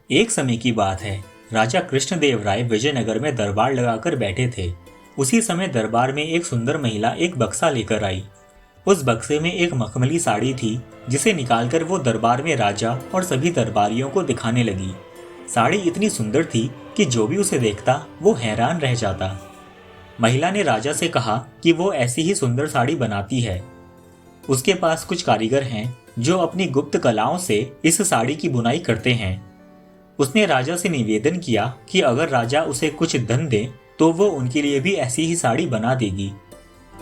एक समय की बात है। राजा कृष्णदेव राय विजयनगर में दरबार लगाकर बैठे थे। उसी समय दरबार में एक सुंदर महिला एक बक्सा लेकर आई। उस बक्से में एक मखमली साड़ी थी, जिसे निकालकर वो दरबार में राजा और सभी दरबारियों को दिखाने लगी। साड़ी इतनी सुंदर थी कि जो भी उसे देखता वो हैरान रह जाता। महिला ने राजा से कहा कि वो ऐसी ही सुंदर साड़ी बनाती है। उसके पास कुछ कारीगर हैं जो अपनी गुप्त कलाओं से इस साड़ी की बुनाई करते हैं। उसने राजा से निवेदन किया कि अगर राजा उसे कुछ धन दे तो वो उनके लिए भी ऐसी ही साड़ी बना देगी।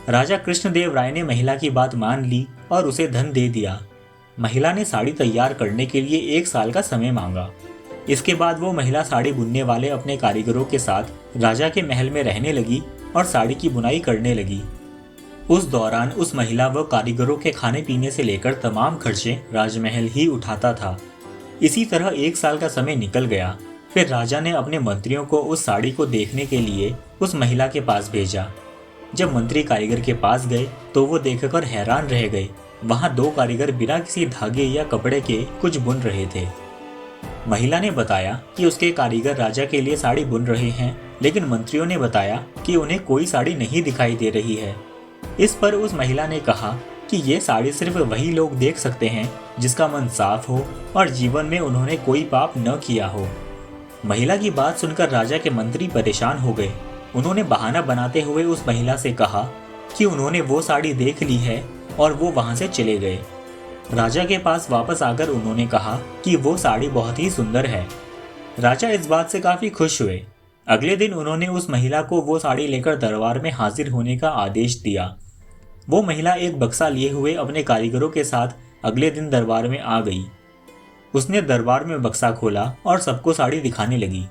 राजा कृष्णदेव राय ने महिला की बात मान ली और उसे धन दे दिया। महिला ने साड़ी तैयार करने के लिए 1 साल का समय मांगा। इसके बाद वो महिला साड़ी बुनने वाले अपने कारीगरों के साथ राजा के महल में रहने लगी और साड़ी की बुनाई करने लगी। उस दौरान उस महिला व कारीगरों के खाने पीने से लेकर तमाम खर्चे राजमहल ही उठाता था। इसी तरह 1 साल का समय निकल गया। फिर राजा ने अपने मंत्रियों को उस साड़ी को देखने के लिए उस महिला के पास भेजा। जब मंत्री कारीगर के पास गए तो वो देखकर हैरान रह गए। वहां 2 कारीगर बिना किसी धागे या कपड़े के कुछ बुन रहे थे। महिला ने बताया कि उसके कारीगर राजा के लिए साड़ी बुन रहे हैं, लेकिन मंत्रियों ने बताया कि उन्हें कोई साड़ी नहीं दिखाई दे रही है। इस पर उस महिला ने कहा कि ये साड़ी सिर्फ वही लोग देख सकते हैं जिसका मन साफ हो और जीवन में उन्होंने कोई पाप न किया हो। महिला की बात सुनकर राजा के मंत्री परेशान हो गए। उन्होंने बहाना बनाते हुए उस महिला से कहा कि उन्होंने वो साड़ी देख ली है और वो वहां से चले गए। राजा के पास वापस आकर उन्होंने कहा कि वो साड़ी बहुत ही सुंदर है। राजा इस बात से काफी खुश हुए। अगले दिन उन्होंने उस महिला को वो साड़ी लेकर दरबार में हाजिर होने का आदेश दिया। वो महिला एक बक्सा लिए हुए अपने कारीगरों के साथ अगले दिन दरबार में आ गई। उसने दरबार में बक्सा खोला और सबको साड़ी दिखाने लगी।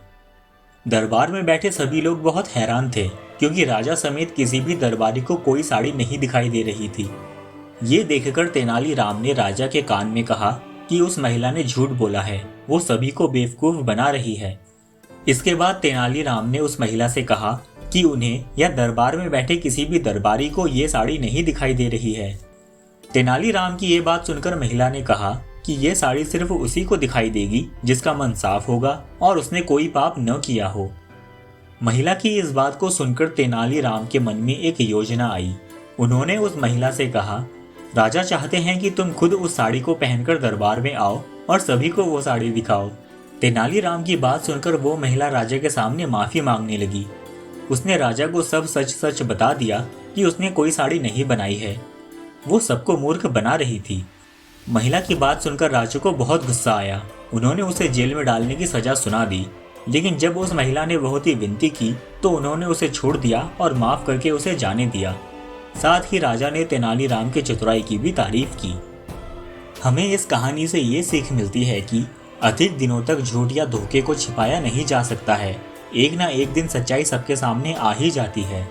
दरबार में बैठे सभी लोग बहुत हैरान थे, क्योंकि राजा समेत किसी भी दरबारी को कोई साड़ी नहीं दिखाई दे रही थी। ये देखकर तेनालीराम ने राजा के कान में कहा कि उस महिला ने झूठ बोला है, वो सभी को बेवकूफ बना रही है। इसके बाद तेनालीराम ने उस महिला से कहा कि उन्हें या दरबार में बैठे किसी भी दरबारी को ये साड़ी नहीं दिखाई दे रही है। तेनालीराम की ये बात सुनकर महिला ने कहा कि ये साड़ी सिर्फ उसी को दिखाई देगी जिसका मन साफ होगा और उसने कोई पाप न किया हो। महिला की इस बात को सुनकर तेनालीराम के मन में एक योजना आई। उन्होंने उस महिला से कहा, राजा चाहते हैं कि तुम खुद उस साड़ी को पहनकर दरबार में आओ और सभी को वो साड़ी दिखाओ। तेनालीराम की बात सुनकर वो महिला राजा के सामने माफी मांगने लगी। उसने राजा को सब सच सच बता दिया कि उसने कोई साड़ी नहीं बनाई है, वो सबको मूर्ख बना रही थी। महिला की बात सुनकर राजा को बहुत गुस्सा आया। उन्होंने उसे जेल में डालने की सजा सुना दी, लेकिन जब उस महिला ने बहुत ही विनती की तो उन्होंने उसे छोड़ दिया और माफ करके उसे जाने दिया। साथ ही राजा ने तेनालीराम की चतुराई की भी तारीफ की। हमें इस कहानी से ये सीख मिलती है कि अधिक दिनों तक झूठ या धोखे को छिपाया नहीं जा सकता है। एक ना एक दिन सच्चाई सबके सामने आ ही जाती है।